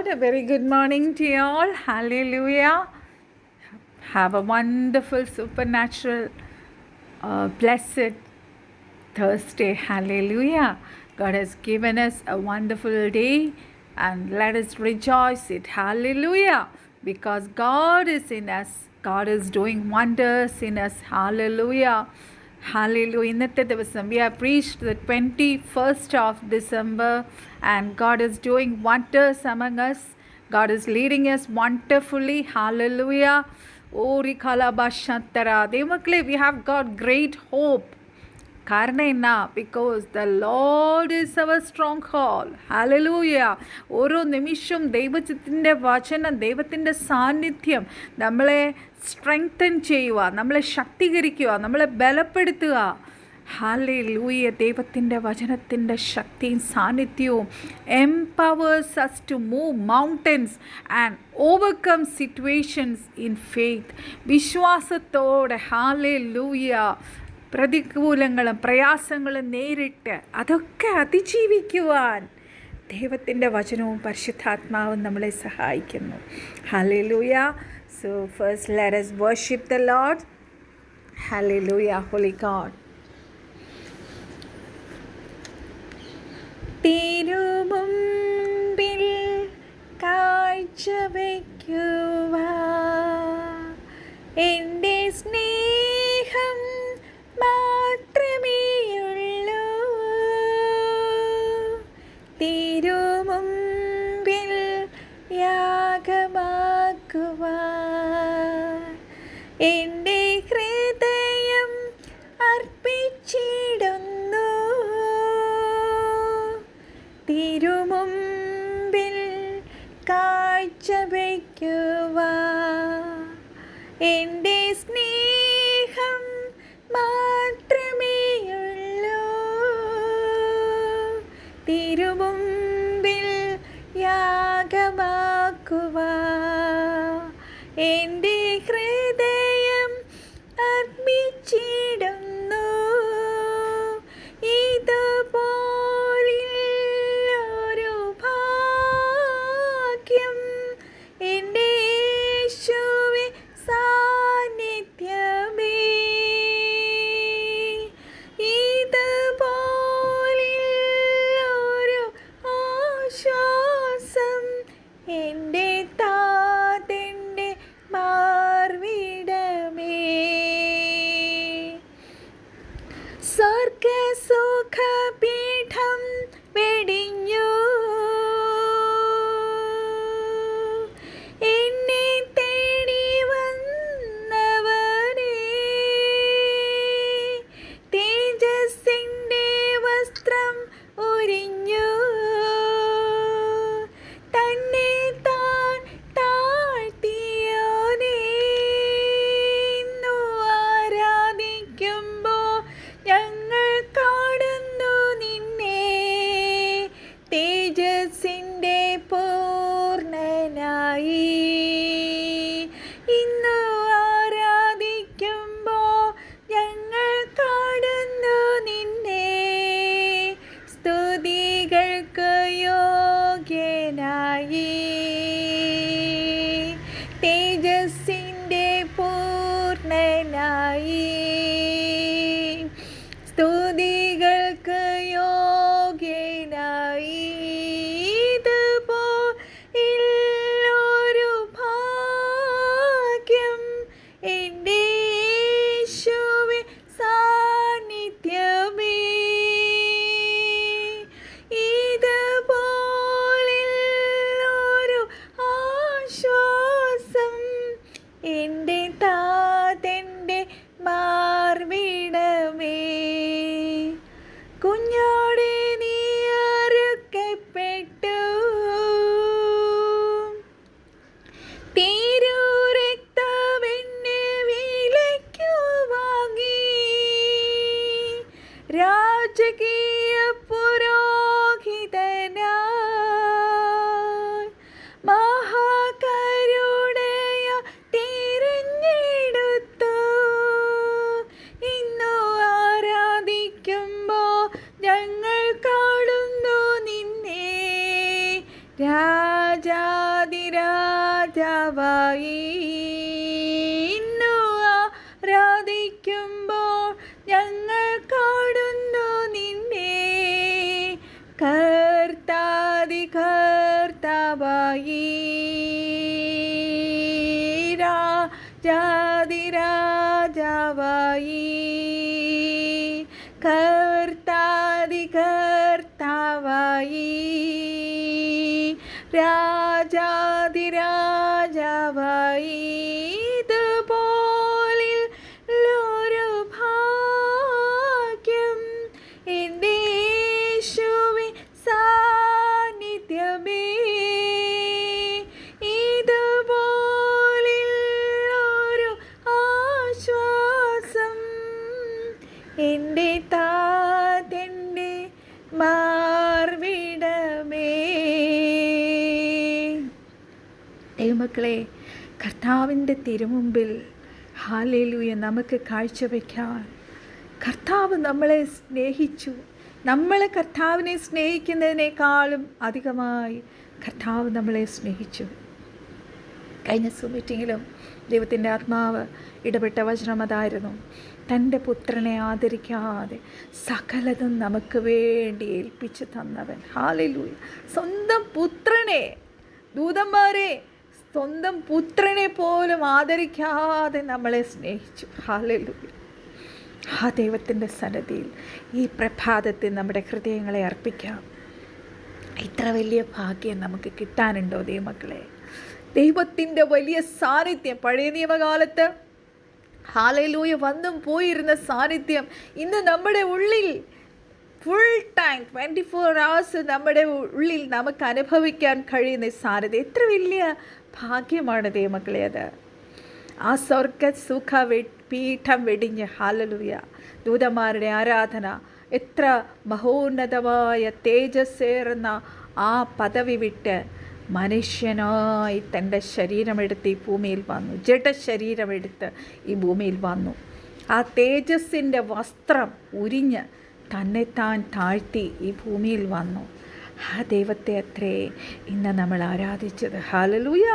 Lord. A very good morning to you all. Hallelujah. Have a wonderful, supernatural, blessed Thursday. Hallelujah. God has given us a wonderful day and let us rejoice it. Hallelujah. Because God is in us. God is doing wonders in us. Hallelujah. Hallelujah. ഇന്നത്തെ ദിവസം we have reached the 21st of December and God is doing wonders among us. God is leading us wonderfully. Hallelujah. Ori kalabashantara. Demakle, we have got great hope. കാരണം എന്നാ because the Lord is our stronghold. Hallelujah. ഓരോ നിമിഷവും ദൈവത്തിൻ്റെ വചനം, ദൈവത്തിൻ്റെ സാന്നിധ്യം നമ്മളെ strengthen ചെയ്യുക, നമ്മളെ ശക്തീകരിക്കുക, നമ്മളെ ബലപ്പെടുത്തുക. ഹല്ലേലൂയ. ദൈവത്തിൻ്റെ വചനത്തിൻ്റെ ശക്തിയും സാന്നിധ്യവും empowers us to move mountains and overcome situations in faith. വിശ്വാസത്തോടെ ഹല്ലേലൂയ പ്രതികൂലങ്ങളും പ്രയാസങ്ങളും നേരിട്ട് അതൊക്കെ അതിജീവിക്കുവാൻ ദൈവത്തിൻ്റെ വചനവും പരിശുദ്ധാത്മാവും നമ്മളെ സഹായിക്കുന്നു. Hallelujah. So first let us worship the Lord. Hallelujah, Holy God. തിരുമുമ്പിൽ കാഴ്ചവയ്ക്കുവാൻ എൻ്റെ സ്നേഹം മാത്രമേയുള്ളൂ. തിരുമുമ്പിൽ യാഗമാക്കുവാൻ എൻ്റെ ഹൃദയം അർപ്പിച്ചിടുന്നു. തിരുമുമ്പിൽ കാഴ്ചവയ്ക്കുവാൻ എൻ്റെ സ്നേഹം മാത്രമേയുള്ളൂ. തിരുമുമ്പിൽ യാഗമാക്കുവാൻ എൻ്റെ ഹൃദയം അർപ്പിച്ചിടുന്നു. ഇതുപോലൊരു ഭാഗ്യം എൻ്റെ യേശുവേ സാന്നിധ്യമേ. ഇതുപോലൊരു ആശ്വാസം എൻ്റെ താതൻ്റെ മാർവിടമേ. സ്വർഗസുഖപീഠം വെടിഞ്ഞു എന്നെ തേടി വന്നവനെ, തേജസ്സിൻ്റെ വസ്ത്രം ഉരിഞ്ഞു തന്നെ താൻ താഴ്ത്തിയോനെ. ഇന്നു ആരാധിക്കുമ്പോൾ ഞങ്ങൾ കാണുന്നു നിന്നെ, തേജസ്സിൻ്റെ പൂർണ്ണനായി. ഇന്നു ആരാധിക്കുമ്പോൾ ഞങ്ങൾ കാണുന്നു നിന്നെ, സ്തുതികൾക്ക് യോഗ്യനായി. തേജസ്സിൻ്റെ പൂർണ്ണനായി, സ്തുതികൾക്ക് യോഗ്യനായി. ഇതുപോലൊരു ഭാഗ്യം എൻ്റെ യേശുവേ സാന്നിധ്യമേ. ഇതുപോലൊരു രാജാതിരാജാവായി ഇന്നു ആരാധിക്കുമ്പോൾ ഞങ്ങൾ കാണുന്നു നിന്നെ കർത്താതി കർത്താവായി രാജാതിരാജാവായി കർത്താതി കർത്താവായി രാജാതിരാജാവായി ഇതുപോലൊരു ഭാഗ്യം എൻ്റെ യേശുവിൻ സാന്നിധ്യമേ ഇതുപോലൊരു ആശ്വാസം എൻ്റെ താതൻ്റെ മാർവിടമേ. ദൈവമക്കളെ, കർത്താവിൻ്റെ തിരുമുമ്പിൽ ഹല്ലേലൂയ നമുക്ക് കാഴ്ചവെക്കാൻ കർത്താവ് നമ്മളെ സ്നേഹിച്ചു. നമ്മൾ കർത്താവിനെ സ്നേഹിക്കുന്നതിനേക്കാളും അധികമായി കർത്താവ് നമ്മളെ സ്നേഹിച്ചു. കഴിഞ്ഞ മീറ്റിങ്ങിലും ദൈവത്തിൻ്റെ ആത്മാവ് ഇടപെട്ട വചനം അതായിരുന്നു. തൻ്റെ പുത്രനെ ആദരിക്കാതെ സകലതും നമുക്ക് വേണ്ടി ഏൽപ്പിച്ചു തന്നവൻ. ഹല്ലേലൂയ. സ്വന്തം പുത്രനെ, ദൂതന്മാരെ സ്വന്തം പുത്രനെ പോലും ആദരിക്കാതെ നമ്മളെ സ്നേഹിച്ചു. ഹല്ലേലൂയ. ആ ദൈവത്തിൻ്റെ സന്നിധിയിൽ ഈ പ്രഭാതത്തിൽ നമ്മുടെ ഹൃദയങ്ങളെ അർപ്പിക്കാം. ഇത്ര വലിയ ഭാഗ്യം നമുക്ക് കിട്ടാനുണ്ടോ ദൈവമക്കളെ? ദൈവത്തിൻ്റെ വലിയ സാന്നിധ്യം, പഴയ നിയമകാലത്ത് ഹല്ലേലൂയ വന്നും പോയിരുന്ന സാന്നിധ്യം ഇന്ന് നമ്മുടെ ഉള്ളിൽ ഫുൾ ടൈം 24 hours നമ്മുടെ ഉള്ളിൽ നമുക്ക് അനുഭവിക്കാൻ കഴിയുന്ന സാന്നിധ്യം എത്ര വലിയ ഭാഗ്യമാണ് ദൈവമക്കളെ അത്. ആ സ്വർഗ സുഖ പീഠം വെടിഞ്ഞ് ഹല്ലേലൂയ ദൂതന്മാരുടെ ആരാധന, എത്ര മഹോന്നതമായ തേജസ്സേറുന്ന ആ പദവി വിട്ട് മനുഷ്യനായി തൻ്റെ ശരീരമെടുത്ത് ഈ ഭൂമിയിൽ വന്നു, ജഡശരീരമെടുത്ത് ഈ ഭൂമിയിൽ വന്നു. ആ തേജസ്സിൻ്റെ വസ്ത്രം ഉരിഞ്ഞ് തന്നെത്താൻ താഴ്ത്തി ഈ ഭൂമിയിൽ വന്നു. ആ ദൈവത്തെ അത്രേ ഇന്ന് നമ്മൾ ആരാധിച്ചത്. ഹല്ലേലൂയ.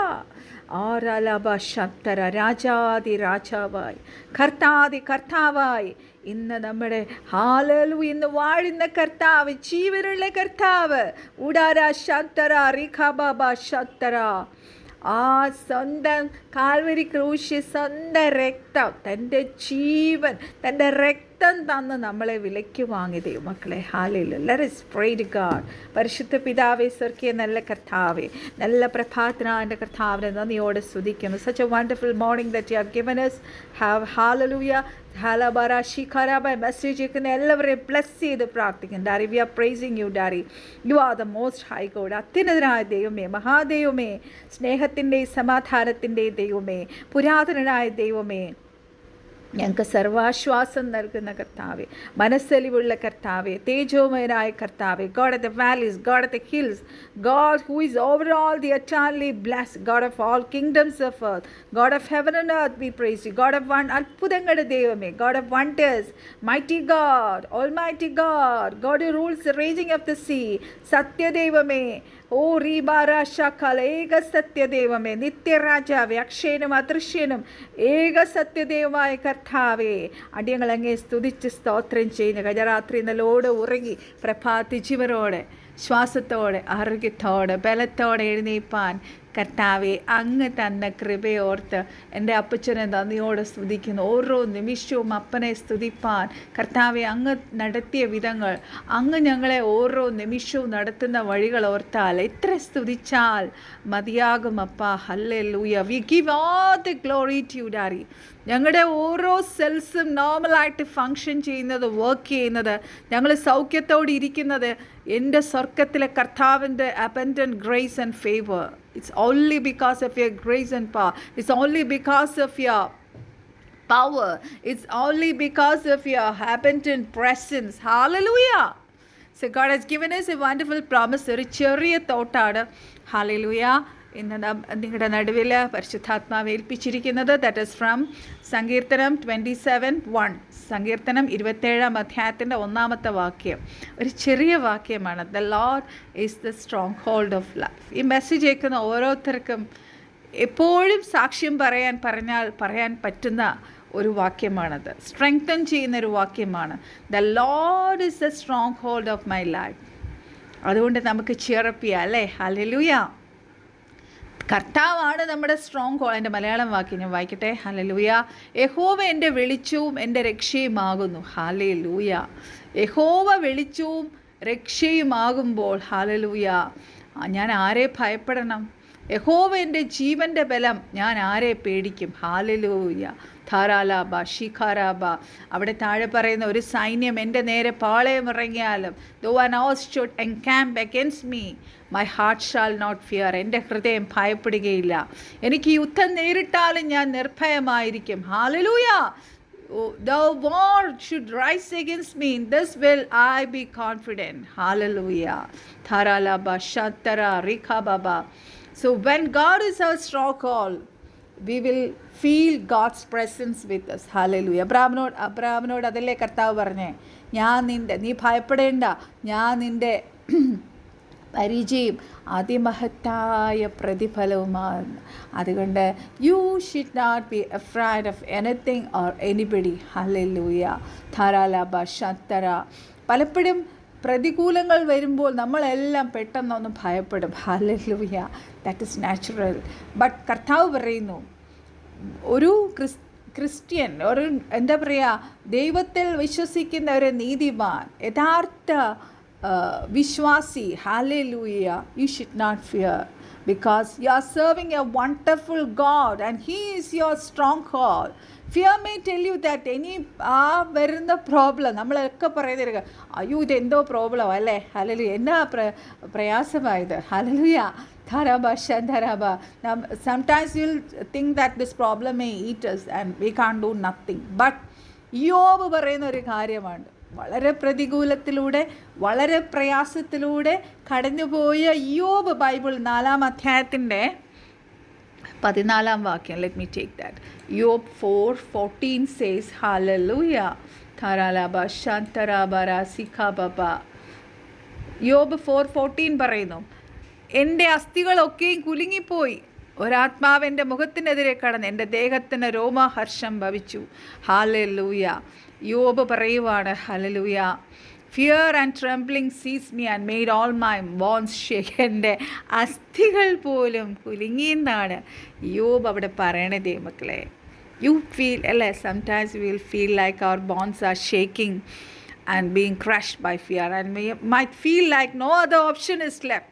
ആരാലബ ശക്തര രാജാതി രാജാവായി കർത്താതി കർത്താവായി ഇന്ന് നമ്മുടെ ഹല്ലേലൂയ ഇന്ന് വാഴുന്ന കർത്താവ്, ജീവനുള്ള കർത്താവ്. ഉടാര ശക്തര റിഖബബ ശക്തര ആ സ്വന്തം കാൽവരി ക്രൂശിൽ സ്വന്തം രക്തം, തൻ്റെ ജീവൻ, തൻ്റെ രക്തം തന്ന് നമ്മളെ വിലയ്ക്ക് വാങ്ങി ദൈവമക്കളെ. Hallelujah. Let us pray to God. പരിശുദ്ധ പിതാവേ, സ്വർഗീയ നല്ല കർത്താവേ, നല്ല പ്രഭാതത്തിനായ എൻ്റെ കർത്താവിനെ നന്ദിയോടെ സ്തുതിക്കുന്നു. such a wonderful morning that you have given us. have hallelujah ഹലബാര ഷിഖാരാബ മെസ്സേജ് കേൾക്കുന്ന എല്ലാവരെയും ബ്ലെസ് ചെയ്ത് പ്രാർത്ഥിക്കുന്നു. Daddy, we are praising you daddy. You are the most high God. അത്യുന്നതനായ ദൈവമേ, മഹാദൈവമേ, സ്നേഹത്തിൻ്റെയും സമാധാനത്തിൻ്റെയും ദൈവമേ, പുരാതനനായ ദൈവമേ, ഞങ്ങൾക്ക് സർവാശ്വാസം നൽകുന്ന കർത്താവേ, മനസ്സലിവുള്ള കർത്താവേ, തേജോമയനായ കർത്താവേ, God of the valleys, God of the hills, God who is over all the eternally blessed, God of all kingdoms of earth, God of heaven and earth, we praise you. God of one അത്ഭുതങ്ങളുടെ ദൈവമേ, God of wonders, mighty God, almighty God, God who rules the raging of the sea, സത്യദൈവമേ, ഓ റീബാരാശാഖല, ഏക സത്യദൈവമേ, നിത്യരാജാവേ, അക്ഷയനും അദൃശ്യനും ഏക സത്യദൈവമായ കർത്താവേ, അടിയങ്ങൾ അങ്ങേ സ്തുതിച്ച് സ്തോത്രം ചെയ്യുന്നു. കഴിഞ്ഞ രാത്രി നല്ലോട് ഉറങ്ങി പ്രഭാതി ജീവനോടെ, ശ്വാസത്തോടെ, ആരോഗ്യത്തോടെ, ബലത്തോടെ എഴുന്നേൽപ്പാൻ കർത്താവെ അങ്ങ് തന്ന കൃപയോർത്ത് എൻ്റെ അപ്പച്ചനെ നന്ദിയോടെ സ്തുതിക്കുന്നു. ഓരോ നിമിഷവും അപ്പനെ സ്തുതിപ്പാൻ കർത്താവെ അങ്ങ് നടത്തിയ വിധങ്ങൾ, അങ്ങ് ഞങ്ങളെ ഓരോ നിമിഷവും നടത്തുന്ന വഴികൾ ഓർത്താൽ എത്ര സ്തുതിച്ചാൽ മതിയാകും അപ്പ. Hallelujah. We give all the glory to you daddy. ഞങ്ങളുടെ ഓരോ സെൽസും നോർമലായിട്ട് ഫങ്ഷൻ ചെയ്യുന്നത്, വർക്ക് ചെയ്യുന്നത്, ഞങ്ങൾ സൗഖ്യത്തോടെ ഇരിക്കുന്നത് എൻ്റെ സ്വർഗത്തിലെ കർത്താവിൻ്റെ abundant grace and favour. It's only because of your grace and power. It's only because of your power. It's only because of your abundant presence. Hallelujah. So God has given us a wonderful promise. ഒരു ചെറിയ തോട്ടാണ്. Hallelujah. ഇന്ന് നിങ്ങളുടെ നടുവിൽ പരിശുദ്ധാത്മാവ് ഏൽപ്പിച്ചിരിക്കുന്നത്. That is from സങ്കീർത്തനം 27:1. സങ്കീർത്തനം 27-ാം അധ്യായത്തിൻ്റെ 1-ാമത്തെ വാക്യം. ഒരു ചെറിയ വാക്യമാണ്. The Lord is the strong hold of life. ഈ മെസ്സേജ് കേൾക്കുന്ന ഓരോരുത്തർക്കും എപ്പോഴും സാക്ഷ്യം പറയാൻ പറ്റുന്ന ഒരു വാക്യമാണത്. സ്ട്രെങ്തൻ ചെയ്യുന്നൊരു വാക്യമാണ്. The Lord is the strong hold of my life. അതുകൊണ്ട് നമുക്ക് ചിയറപ്പ് ചെയ്യാം അല്ലേ? ഹല്ലേലൂയ. കർത്താവാണ് നമ്മുടെ സ്ട്രോങ് ഹോൾഡ്. എൻ്റെ മലയാളം വാക്യം ഞാൻ വായിക്കട്ടെ. ഹല്ലേലൂയ. യഹോവ എൻ്റെ വെളിച്ചവും എൻ്റെ രക്ഷയുമാകുന്നു. ഹല്ലേലൂയ. യഹോവ വെളിച്ചവും രക്ഷയുമാകുമ്പോൾ ഹല്ലേലൂയ ഞാൻ ആരെ ഭയപ്പെടണം? യഹോവ എൻ്റെ ജീവൻ്റെ ബലം, ഞാൻ ആരെ പേടിക്കും? ഹല്ലേലൂയ. ധാരാലാബ ഷിഖാരാബ. അവിടെ താഴെ പറയുന്ന ഒരു സൈന്യം എൻ്റെ നേരെ പാളയം ഇറങ്ങിയാലും though an host should encamp against me, my heart shall not fear. എൻ്റെ ഹൃദയം ഭയപ്പെടുകയില്ല. എനിക്ക് യുദ്ധം നേരിട്ടാലും ഞാൻ നിർഭയമായിരിക്കും. Hallelujah. The war should rise against me, in this will I be confident. Hallelujah. Tharalaba Shantara Rikhababa. So when God is our stronghold, we will feel God's presence with us. Hallelujah. അബ്രാഹാമിനോട് അതല്ലേ കർത്താവ് പറഞ്ഞേ, നീ ഭയപ്പെടേണ്ട, ഞാൻ നിൻ്റെ പരിചയം അതിമഹത്തായ പ്രതിഫലവുമാണ്. അതുകൊണ്ട് you should not be afraid of anything or anybody. Hallelujah. ധാരാലാബ ശന്തര. പലപ്പോഴും പ്രതികൂലങ്ങൾ വരുമ്പോൾ നമ്മളെല്ലാം പെട്ടെന്നൊന്ന് ഭയപ്പെടും. Hallelujah. That is natural. But കർത്താവ് പറയുന്നു, ഒരു ക്രിസ്ത്യൻ, ഒരു എന്താ പറയുക, ദൈവത്തിൽ വിശ്വസിക്കുന്ന ഒരു നീതിമാൻ, യഥാർത്ഥ വിശ്വാസി, hallelujah, you should not fear because you are serving a wonderful God and he is your stronghold. Fear may tell you that വരുന്ന പ്രോബ്ലം നമ്മളൊക്കെ പറയുന്നത്, അയ്യോ ഇതെന്തോ പ്രോബ്ലം അല്ലേ, ഹല്ലേലൂയ, എന്നാ പ്രയാസമായത്, hallelujah. ധാരാബ ശന്ധരാബ. Sometimes you will think that this problem may eat us and we can't do nothing. But യോബ് പറയുന്ന ഒരു കാര്യമാണ്, വളരെ പ്രതികൂലത്തിലൂടെ വളരെ പ്രയാസത്തിലൂടെ കടന്നുപോയ യോബ്, ബൈബിൾ 4-ാം അധ്യായത്തിൻ്റെ 14-ാം വാക്യം. Let me take that. യോബ് 4:14 says hallelujah. ധാരാലാബ ശാന്തരാബര സിഖാബബ. യോബ് 4:14 പറയുന്നു, എൻ്റെ അസ്ഥികളൊക്കെയും കുലുങ്ങിപ്പോയി, ഒരാത്മാവ് എൻ്റെ മുഖത്തിനെതിരെ കടന്ന് എൻ്റെ ദേഹത്തിന് രോമഹർഷം ഭവിച്ചു. ഹല്ലേലൂയ. യോബ് പറയുവാണ്, hallelujah, fear and trembling seize me and made all my bones shake. എൻ്റെ അസ്ഥികൾ പോലും കുലുങ്ങിയെന്നാണ് യോബ് അവിടെ പറയണതേ മക്കളെ. യു ഫീൽ അല്ലേ, sometimes we will feel like our bones are shaking and being crushed by fear and we might feel like no other option is left.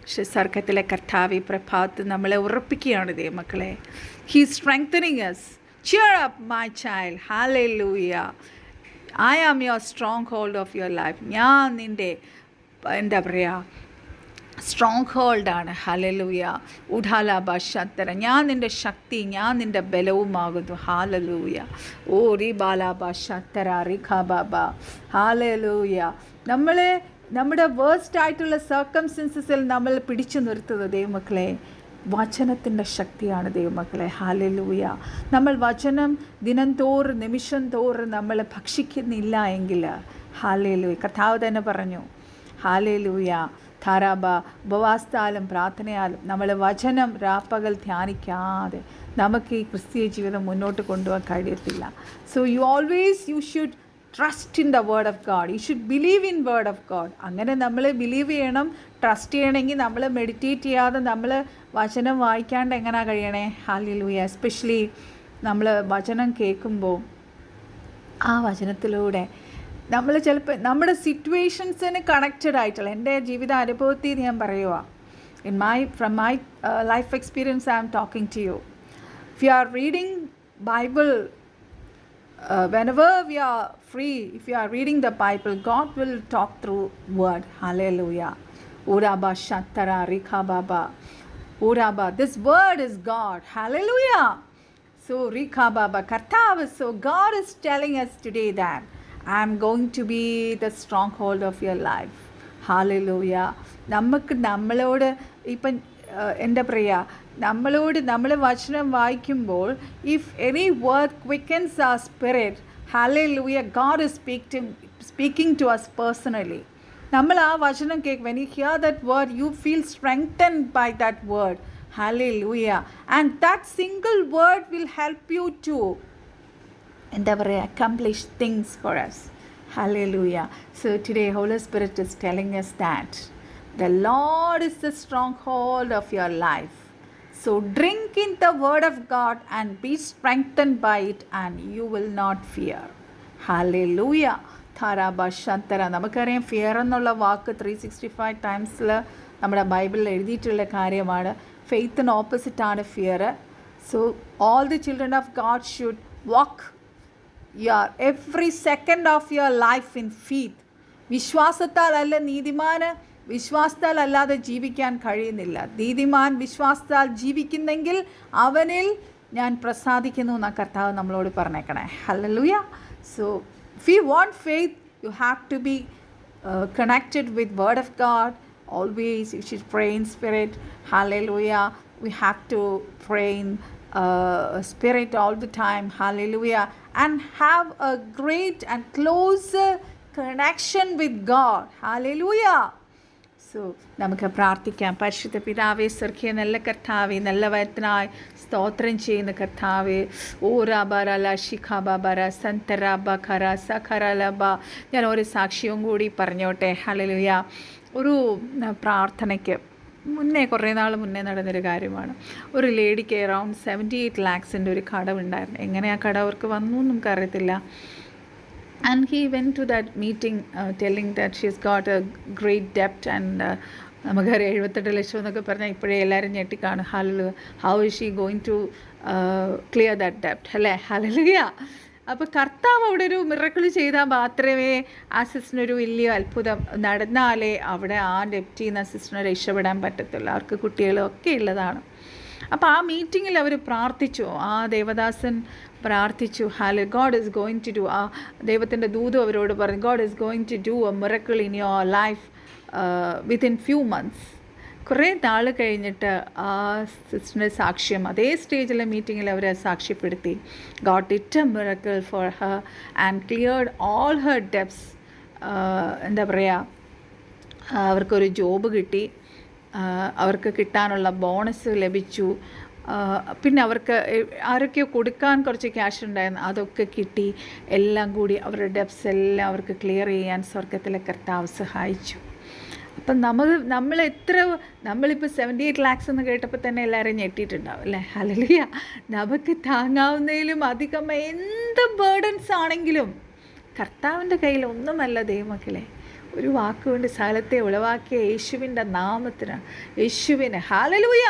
പക്ഷെ സ്വർഗത്തിലെ കർത്താവ് ഈ പ്രഭാതത്ത് നമ്മളെ ഉറപ്പിക്കുകയാണ് ദൈവമക്കളെ. He is strengthening us. Cheer up my child. Hallelujah. I am your stronghold of your life. ഞാൻ നിൻ്റെ എന്താ പറയുക സ്ട്രോങ് ഹോൾഡാണ്. ഹല്ലേലൂയ. ഉഡാലാബ ശത്തര. ഞാൻ നിൻ്റെ ശക്തി, ഞാൻ നിൻ്റെ ബലവുമാകുന്നു. ഹല്ലേലൂയ. ഓ റി ബാലാബ ശത്തര റിഖാബാബ. ഹല്ലേലൂയ. നമ്മളെ നമ്മുടെ വേഴ്സ്റ്റ് ആയിട്ടുള്ള സർക്കംസ്റ്റൻസസിൽ നമ്മൾ പിടിച്ചു നിർത്തുന്നത് ദൈവമക്കളെ വചനത്തിൻ്റെ ശക്തിയാണ് ദൈവമക്കളെ. ഹല്ലേലൂയ. നമ്മൾ വചനം ദിനം തോറും നിമിഷം തോറും നമ്മൾ ഭക്ഷിക്കുന്നില്ല എങ്കിൽ, ഹല്ലേലൂയ, കർത്താവ് തന്നെ പറഞ്ഞു, ഹല്ലേലൂയ, ധാരാബ, ഉപവാസത്താലും പ്രാർത്ഥനയാലും നമ്മൾ വചനം രാപ്പകൽ ധ്യാനിക്കാതെ നമുക്ക് ഈ ക്രിസ്തീയ ജീവിതം മുന്നോട്ട് കൊണ്ടുപോകാൻ കഴിയത്തില്ല. So you should trust in the word of God. You should believe in word of God. അങ്ങനെ നമ്മൾ ബിലീവ് ചെയ്യണം, ട്രസ്റ്റ് ചെയ്യണമെങ്കിൽ നമ്മൾ മെഡിറ്റേറ്റ് ചെയ്യാതെ നമ്മൾ വചനം വായിക്കാണ്ട് എങ്ങനെയാണ് കഴിയണേ? ഹല്ലേലൂയ. എസ്പെഷ്യലി നമ്മൾ വചനം കേൾക്കുമ്പോൾ ആ വചനത്തിലൂടെ നമ്മൾ ചിലപ്പോൾ നമ്മുടെ സിറ്റുവേഷൻസിന് കണക്റ്റഡ് ആയിട്ടുള്ള, എൻ്റെ ജീവിത അനുഭവത്തിൽ ഞാൻ പറയുക, from my life experience I am talking to you. If you are reading Bible, whenever we are free, if you are reading the Bible, God will talk through word. Hallelujah. Uraba shantara rikhababa. Uraba, this word is God. Hallelujah. So rikhababa kartav. So God is telling us today that I am going to be the stronghold of your life. Hallelujah. നമുക്ക് നമ്മളോട് ഇപ്പം എന്താ പറയുക, നമ്മൾ വചനം വായിക്കുമ്പോൾ, if any word quickens our spirit, hallelujah, God is speaking to us personally. നമ്മൾ ആ വചനം കേൾക്കും. When you hear that word, you feel strengthened by that word. Hallelujah. And that single word will help you to എന്താ പറയുക, accomplish things for us. Hallelujah. So today Holy Spirit is telling us that the Lord is the stronghold of your life. So drink in the word of God and be strengthened by it, and you will not fear. Hallelujah. ധാരാബാഷാന്തര. നമുക്കറിയാം fear എന്നുള്ള വാക്ക് 365 ടൈംസിൽ നമ്മുടെ ബൈബിളിൽ എഴുതിയിട്ടുള്ള കാര്യമാണ്. ഫെയ്ത്തിന് ഓപ്പോസിറ്റാണ് fear. So all the children of God should walk every second of your life in faith. വിശ്വാസത്താലല്ല നീതിമാന്, വിശ്വാസത്താൽ അല്ലാതെ ജീവിക്കാൻ കഴിയുന്നില്ല. നീതിമാൻ വിശ്വാസത്താൽ ജീവിക്കുന്നെങ്കിൽ അവനിൽ ഞാൻ പ്രസാദിക്കുന്നു എന്ന കർത്താവ് നമ്മളോട് പറഞ്ഞേക്കണേ. Hallelujah. So if you want faith, you have to be connected with word of God. Always you should pray in spirit. Hallelujah. We have to pray in spirit all the time. Hallelujah. And have a great and closer connection with God. Hallelujah. So നമുക്ക് പ്രാർത്ഥിക്കാം. പരിശുദ്ധ പിതാവേ, സ്വർഗീയ നല്ല കർത്താവേ, നല്ല വചനത്തിനായി സ്തോത്രം ചെയ്യുന്ന കർത്താവേ. ഓ റാബാറല ശിഖാബാബര സന്തരാബഖര സഖരലബ. ഞാൻ ഒരു സാക്ഷ്യവും കൂടി പറഞ്ഞോട്ടെ. ഹല്ലേലൂയ. ഒരു പ്രാർത്ഥനയ്ക്ക് മുന്നേ, കുറേ നാൾ മുന്നേ നടന്നൊരു കാര്യമാണ്. ഒരു ലേഡിക്ക് അറൗണ്ട് 78 lakhs ഒരു കടമുണ്ടായിരുന്നു. എങ്ങനെ ആ കട അവർക്ക് വന്നു എന്ന് നമുക്കറിയത്തില്ല. And he went to that meeting telling that she's got a great debt, and നമുക്കറിയാം 78 ലക്ഷം എന്നൊക്കെ പറഞ്ഞാൽ ഇപ്പോഴേ എല്ലാവരും ഞെട്ടിക്കാണ്. How is she going to clear that ഡെപ്റ്റ്, അല്ലേ? ഹല്ലേലൂയ. അപ്പോൾ കർത്താവ് അവിടെ ഒരു മിറക്കിൾ ചെയ്താൽ മാത്രമേ ആ സിസ്റ്ററിനൊരു വലിയ അത്ഭുതം നടന്നാലേ അവിടെ ആ ഡെപ്റ്റിൽ നിന്ന് ആ സിസ്റ്ററിനെ രക്ഷപ്പെടാൻ പറ്റത്തുള്ളൂ. അവർക്ക് കുട്ടികളും ഒക്കെ ഉള്ളതാണ്. അപ്പോൾ ആ മീറ്റിങ്ങിൽ അവർ പ്രാർത്ഥിച്ചു. ആ ദേവദാസൻ പ്രാർത്ഥിച്ചു. God is going to do. ആ ദൈവത്തിൻ്റെ ദൂതും അവരോട് പറഞ്ഞു, God is going to do a miracle in your life within few months. കുറേ നാൾ കഴിഞ്ഞിട്ട് ആ സിസ്റ്ററിൻ്റെ സാക്ഷ്യം അതേ സ്റ്റേജിലെ മീറ്റിങ്ങിൽ അവരെ സാക്ഷ്യപ്പെടുത്തി. God did a miracle for her and cleared all her debts. എന്താ പറയുക, അവർക്കൊരു ജോബ് കിട്ടി, അവർക്ക് കിട്ടാനുള്ള ബോണസ് ലഭിച്ചു. പിന്നെ അവർക്ക് ആരൊക്കെയോ കൊടുക്കാൻ കുറച്ച് ക്യാഷ് ഉണ്ടായിരുന്നു, അതൊക്കെ കിട്ടി. എല്ലാം കൂടി അവരുടെ ഡെപ്റ്റ്സ് എല്ലാം അവർക്ക് ക്ലിയർ ചെയ്യാൻ സ്വർഗത്തിലെ കർത്താവ് സഹായിച്ചു. അപ്പം നമ്മളിപ്പോൾ 78 lakhs എന്ന് കേട്ടപ്പോൾ തന്നെ എല്ലാവരും ഞെട്ടിയിട്ടുണ്ടാവും, അല്ലേ? ഹല്ലേലൂയ. നമുക്ക് താങ്ങാവുന്നതിലും അധികം എന്ത് ബേർഡൻസ് ആണെങ്കിലും കർത്താവിൻ്റെ കയ്യിൽ ഒന്നുമല്ല ദൈവമക്കളെ. ഒരു വാക്കുകൊണ്ട് സ്ഥലത്തെ ഉളവാക്കിയ യേശുവിൻ്റെ നാമത്തിന്, യേശുവിന് ഹല്ലേലൂയ,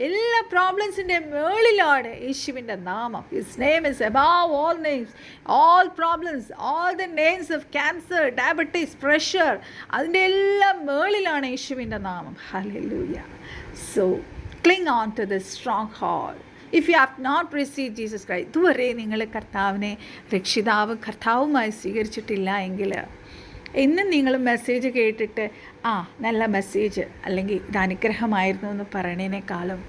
എല്ലാ പ്രോബ്ലംസിൻ്റെ മേളിലാണ് യേശുവിൻ്റെ നാമം. His name is above all names, all problems, all the names of cancer, diabetes, pressure, അതിൻ്റെ എല്ലാം മേളിലാണ് യേശുവിൻ്റെ നാമം. Hallelujah. So cling on to the stronghold. If you have not received Jesus Christ, ഇതുവരെ നിങ്ങൾ കർത്താവിനെ കർത്താവുമായി സ്വീകരിച്ചിട്ടില്ല എങ്കിൽ, ഇന്നും നിങ്ങൾ മെസ്സേജ് കേട്ടിട്ട് നല്ല മെസ്സേജ് അല്ലെങ്കിൽ ഇത് അനുഗ്രഹമായിരുന്നു എന്ന് പറയണേനേക്കാളും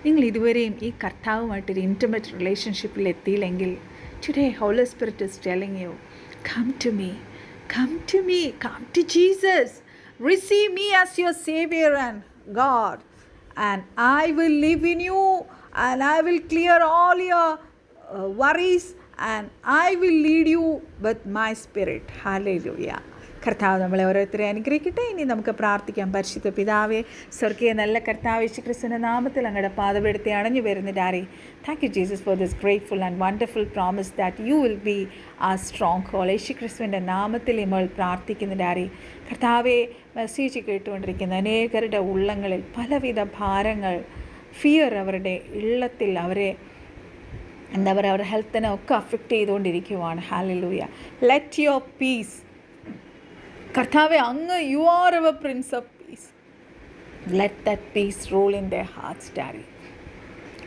നിങ്ങൾ ഇതുവരെയും ഈ കർത്താവുമായിട്ടൊരു ഇൻറ്റിമേറ്റ് റിലേഷൻഷിപ്പിൽ എത്തിയില്ലെങ്കിൽ, today Holy Spirit is telling you, come to me, come to me, come to Jesus, receive me as your saviour and God, and I will live in you, and I will clear all your worries, and I will lead you with my spirit. Hallelujah. കർത്താവ് നമ്മളെ ഓരോരുത്തരെ അനുഗ്രഹിക്കട്ടെ. ഇനി നമുക്ക് പ്രാർത്ഥിക്കാം. പരിശുദ്ധ പിതാവേ, സ്വർഗീയ നല്ല കർത്താവ്, യേശുക്രിസ്തുവിൻ്റെ നാമത്തിൽ അങ്ങയുടെ പാദപീഠത്തെ അണഞ്ഞു വരുന്ന daddy, thank you Jesus for this grateful and wonderful promise that you will be ആ സ്ട്രോങ് ഹോൾ. യേശുക്രിസ്തുവിൻ്റെ നാമത്തിൽ നമ്മൾ പ്രാർത്ഥിക്കുന്ന ഡാഡി, കർത്താവെ, മെസ്സേജ് കേട്ടുകൊണ്ടിരിക്കുന്ന അനേകരുടെ ഉള്ളങ്ങളിൽ പലവിധ ഭാരങ്ങൾ, ഫിയർ അവരുടെ ഉള്ളത്തിൽ അവരെ എന്താ പറയുക, അവരുടെ ഹെൽത്തിനെ ഒക്കെ അഫക്റ്റ് ചെയ്തുകൊണ്ടിരിക്കുവാണ്. ഹല്ലേലൂയ. ലെറ്റ് യുവർ പീസ്, കർത്താവെ, അങ്ങ് you are our prince of peace, let that peace rule in their hearts daddy.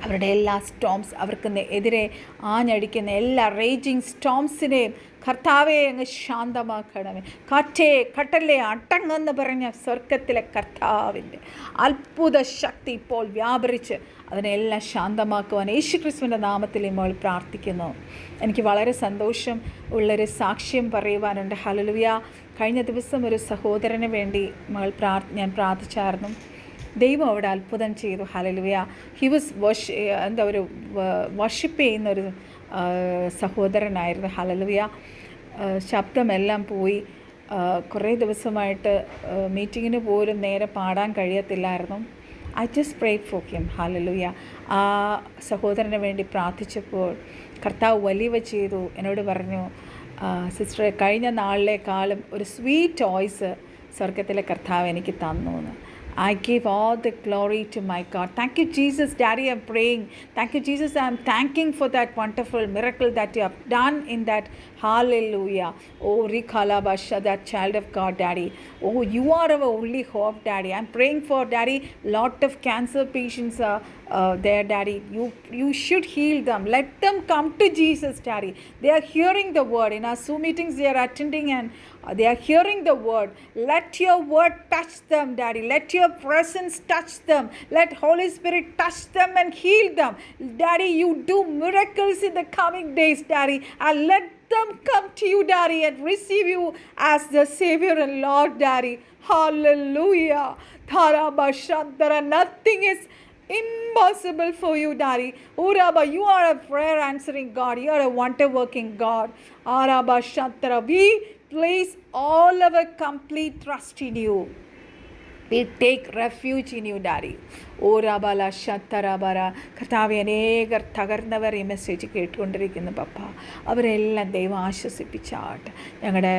അവരുടെ എല്ലാ സ്റ്റോംസ്, അവർക്ക് എതിരെ ആഞ്ഞടിക്കുന്ന എല്ലാ റേജിങ് സ്റ്റോംസിനെയും കർത്താവെ അങ്ങ് ശാന്തമാക്കണമേ. കാറ്റേ കട്ടല്ലേ അടങ്ങെന്ന് പറഞ്ഞ സ്വർഗത്തിലെ കർത്താവിൻ്റെ അത്ഭുത ശക്തി ഇപ്പോൾ വ്യാപരിച്ച് അതിനെല്ലാം ശാന്തമാക്കുവാൻ യേശുക്രിസ്തുവിൻ്റെ നാമത്തിൽ നമ്മൾ പ്രാർത്ഥിക്കുന്നു. എനിക്ക് വളരെ സന്തോഷം ഉള്ളൊരു സാക്ഷ്യം പറയുവാനുണ്ട്. ഹല്ലേലൂയ. കഴിഞ്ഞ ദിവസം ഒരു സഹോദരന് വേണ്ടി ഞാൻ പ്രാർത്ഥിച്ചായിരുന്നു. ദൈവം അവിടെ അത്ഭുതം ചെയ്തു. ഹല്ലേലൂയ. ഹി വാസ് വർഷിപ്പ് ചെയ്യുന്നൊരു സഹോദരനായിരുന്നു. ഹല്ലേലൂയ. ശബ്ദമെല്ലാം പോയി. കുറേ ദിവസമായിട്ട് മീറ്റിങ്ങിന് പോലും നേരെ പാടാൻ കഴിയത്തില്ലായിരുന്നു. I just prayed for him. Hallelujah. ആ സഹോദരന് വേണ്ടി പ്രാർത്ഥിച്ചപ്പോൾ കർത്താവ് വലിയ ചെയ്തു. എന്നോട് പറഞ്ഞു, സിസ്റ്റർ, കഴിഞ്ഞ നാളിലേക്കാളും ഒരു സ്വീറ്റ് വോയിസ് സ്വർഗത്തിലെ കർത്താവ് എനിക്ക് തന്നു എന്ന്. I give all the glory to my God. Thank you, Jesus. Daddy, I'm praying. Thank you, Jesus. I'm thanking for that wonderful miracle that you have done in that. Hallelujah. Oh, Rikala Basha, that child of God, Daddy. Oh, you are our only hope, Daddy. I'm praying for, Daddy, lot of cancer patients there, Daddy. You should heal them. Let them come to Jesus, Daddy. They are hearing the word. In our Zoom meetings, they are attending and they are hearing the word. Let your word touch them, Daddy. Let your presence touch them. Let Holy Spirit touch them and heal them. Daddy, you do miracles in the coming days, Daddy. And let them come to you, Daddy, and receive you as the Savior and Lord, Daddy. Hallelujah. Tharabashantara. Nothing is impossible for you, Daddy. Oh, Rabba, you are a prayer answering God. You are a wonder working God. Araba Shantara. We place all our complete trust in you. We take refuge in you, Daddy. ഓ രാബാല ശത്തരാബാര. കർത്താവെ, അനേകർ തകർന്നവർ ഈ message കേട്ടുകൊണ്ടിരിക്കുന്നു പപ്പ. അവരെല്ലാം ദൈവം ആശ്വസിപ്പിച്ചാട്ട്. ഞങ്ങളുടെ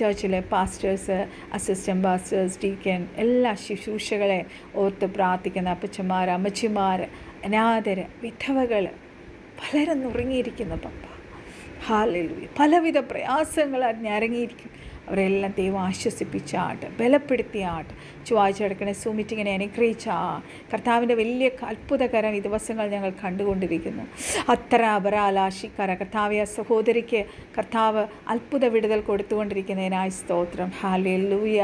ചർച്ചിലെ pastors, assistant pastors, deacon, എല്ലാ ശുശ്രൂഷകളെ ഓർത്ത് പ്രാർത്ഥിക്കുന്ന അപ്പച്ചന്മാർ, അമ്മച്ചിമാർ, അനാഥർ, വിധവകൾ പലരും ഉറങ്ങിയിരിക്കുന്നു പപ്പ. ഹല്ലേലൂയ. പലവിധ പ്രയാസങ്ങൾ ഞരങ്ങിയിരിക്കും. അവരെല്ലാം ദൈവം ആശ്വസിപ്പിച്ചാട്ട്, ബലപ്പെടുത്തിയാട്ട്. ചൊവ്വാഴ്ച നടക്കുന്ന Zoom മീറ്റിങ്ങിനെ അനുഗ്രഹിച്ച കർത്താവിൻ്റെ വലിയ അത്ഭുതകരം ഈ ദിവസങ്ങൾ ഞങ്ങൾ കണ്ടുകൊണ്ടിരിക്കുന്നു. അത്ര അപരാലാശിക്കര കർത്താവ് സഹോദരിക്ക് കർത്താവ് അത്ഭുത വിടുതൽ കൊടുത്തുകൊണ്ടിരിക്കുന്നതിനായി സ്തോത്രം. ഹല്ലേലൂയ.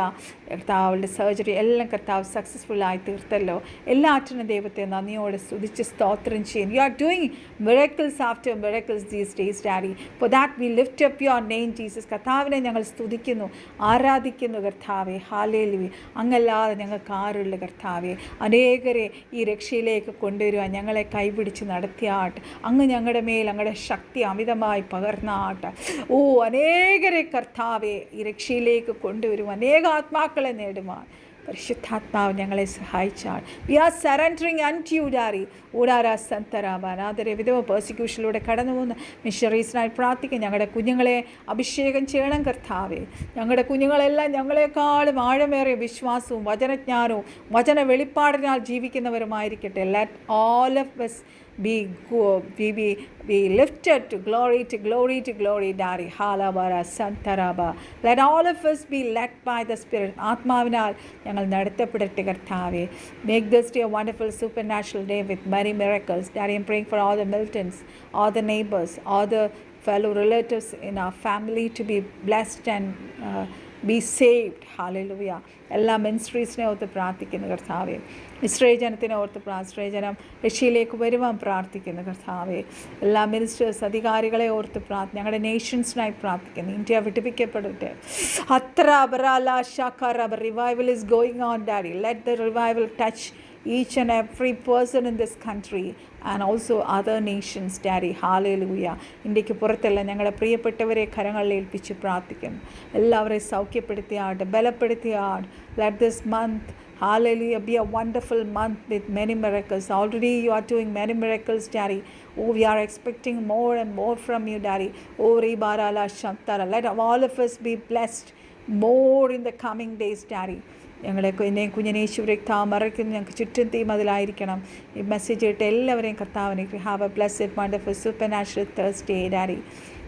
കർത്താവുടെ സർജറി എല്ലാം കർത്താവ് സക്സസ്ഫുള്ളായി തീർത്തല്ലോ. എല്ലാറ്റിനും ദൈവത്തെ നന്ദിയോടെ സ്തുതിച്ച് സ്തോത്രം ചെയ്യും. You are doing miracles after miracles these days, daddy. For that we lift up your name, Jesus. കർത്താവിനെ ഞങ്ങൾ സ്തുതിക്കുന്നു, ആരാധിക്കുന്നു കർത്താവെ. ഹല്ലേലൂയ. അങ്ങല്ലാതെ ഞങ്ങൾക്ക് ആരുള്ള കർത്താവെ. അനേകരെ ഈ രക്ഷയിലേക്ക് കൊണ്ടുവരുവാൻ ഞങ്ങളെ കൈപിടിച്ച് നടത്തിയാട്ട്. അങ്ങ് ഞങ്ങളുടെ മേൽ അങ്ങയുടെ ശക്തി അമിതമായി പകർന്നാട്ട്. ഓ, അനേകരെ കർത്താവെ ഈ രക്ഷയിലേക്ക് കൊണ്ടുവരുവാൻ, അനേക ആത്മാക്കളെ നേടുവാൻ പരിശുദ്ധാത്മാവ് ഞങ്ങളെ സഹായിച്ചാൽ. We are surrendering unto you, daddy. ഊടാരാ സന്തരാബാൻ. ആദരെ വിധവ പേഴ്സിക്യൂഷനിലൂടെ കടന്നു പോകുന്ന മിഷണറീസിനായി പ്രാർത്ഥിക്കും. ഞങ്ങളുടെ കുഞ്ഞുങ്ങളെ അഭിഷേകം ചെയ്യണം കർത്താവെ. ഞങ്ങളുടെ കുഞ്ഞുങ്ങളെല്ലാം ഞങ്ങളെക്കാളും ആഴമേറിയ വിശ്വാസവും വചനജ്ഞാനവും വചന വെളിപ്പാടിനാൽ ജീവിക്കുന്നവരുമായിരിക്കട്ടെ. Let all of us be lifted to glory, Daddy. Halabara Santaraba. Let all of us be led by the Spirit. ആത്മാവിനാൽ ഞങ്ങൾ നടത്തപ്പെടട്ടെ കർത്താവേ. Make this day a wonderful supernatural day with many miracles. Daddy, I'm praying for all the Miltons, all the neighbors, all the fellow relatives in our family to be blessed and be saved. Hallelujah. എല്ലാ മിനിസ്ട്രീസിനെ ഓർത്ത് പ്രാർത്ഥിക്കുന്നു കർത്താവേ. Israel ജനത്തിനെ ഓർത്ത് Israel ജനം രക്ഷയിലേക്ക് വരുവാൻ പ്രാർത്ഥിക്കുന്നു കർത്താവേ. എല്ലാ മിനിസ്റ്റേഴ്സ്, അധികാരികളെ ഓർത്ത് ഞങ്ങളുടെ നേഷൻസിനായി പ്രാർത്ഥിക്കുന്നു. ഇന്ത്യ വിടുവിക്കപ്പെടട്ടെ. അത്ര revival is going on, daddy. Let the revival touch each and every person in this country and also other nations, Daddy. Hallelujah. ഇന്ത്യക്ക് പുറത്തുള്ള ഞങ്ങളുടെ പ്രിയപ്പെട്ടവരെ കരങ്ങളിൽ ഏൽപ്പിച്ച് പ്രാർത്ഥിക്കുന്നു. എല്ലാവരെയും സൗഖ്യപ്പെടുത്തിയാട്ട്, ബലപ്പെടുത്തിയാട്ട്. Let this month, hallelujah, be a wonderful month with many miracles. Already you are doing many miracles, Daddy. Oh, we are expecting more and more from you, Daddy. Oh, Ribarala Shantara. Let all of us be blessed more in the coming days, Daddy. ഞങ്ങളെ കുഞ്ഞിനേശു രക്തം മറയ്ക്കുന്നു. ഞങ്ങൾക്ക് ചുറ്റും തീ മതിലായിരിക്കണം. ഈ message ഇട്ട് എല്ലാവരെയും കർത്താവിനെ have A blessed wonderful super natural Thursday, daddy.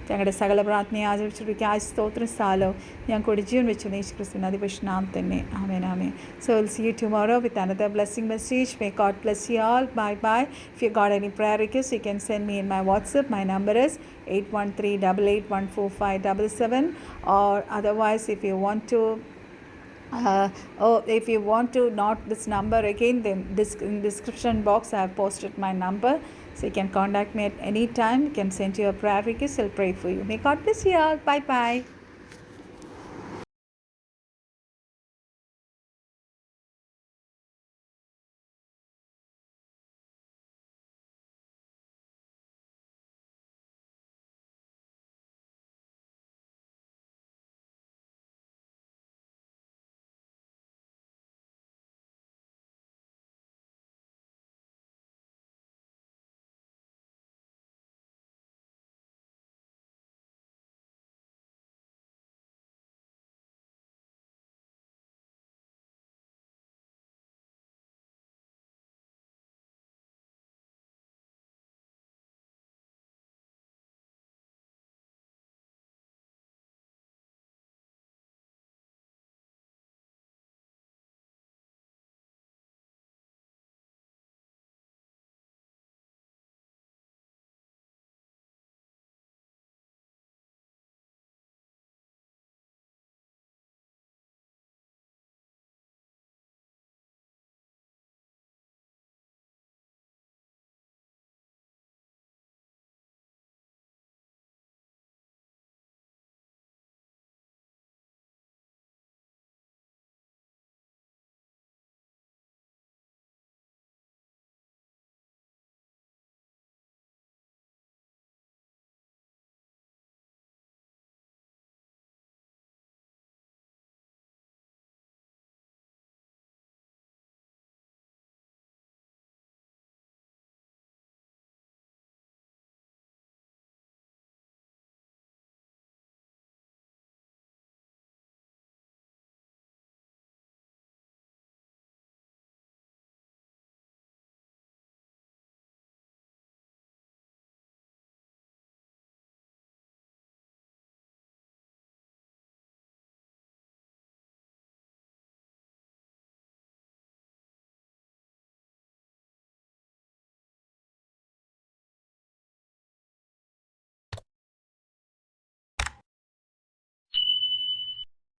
ഞങ്ങളുടെ സകല പ്രാർത്ഥനയെ ആചരിച്ചിരിക്കുക സ്തോത്രം സ്ഥലവും ഞാൻ കൂടി ജീവൻ വെച്ചു യേശു ക്രിസ്തുവിൻ അതിപുഷ്ണാം തന്നെ ആമേൻ ആമേൻ. So we'll see you tomorrow with another blessing message. May God bless you all. Bye bye. If you got any prayer requests, you can send me in my WhatsApp. My number is 8138814577, or otherwise if you want to if you want to note this number again, then in description box I have posted my number, so you can contact me at any time. You can send your prayer request. I'll pray for you. May God bless you all. Bye bye.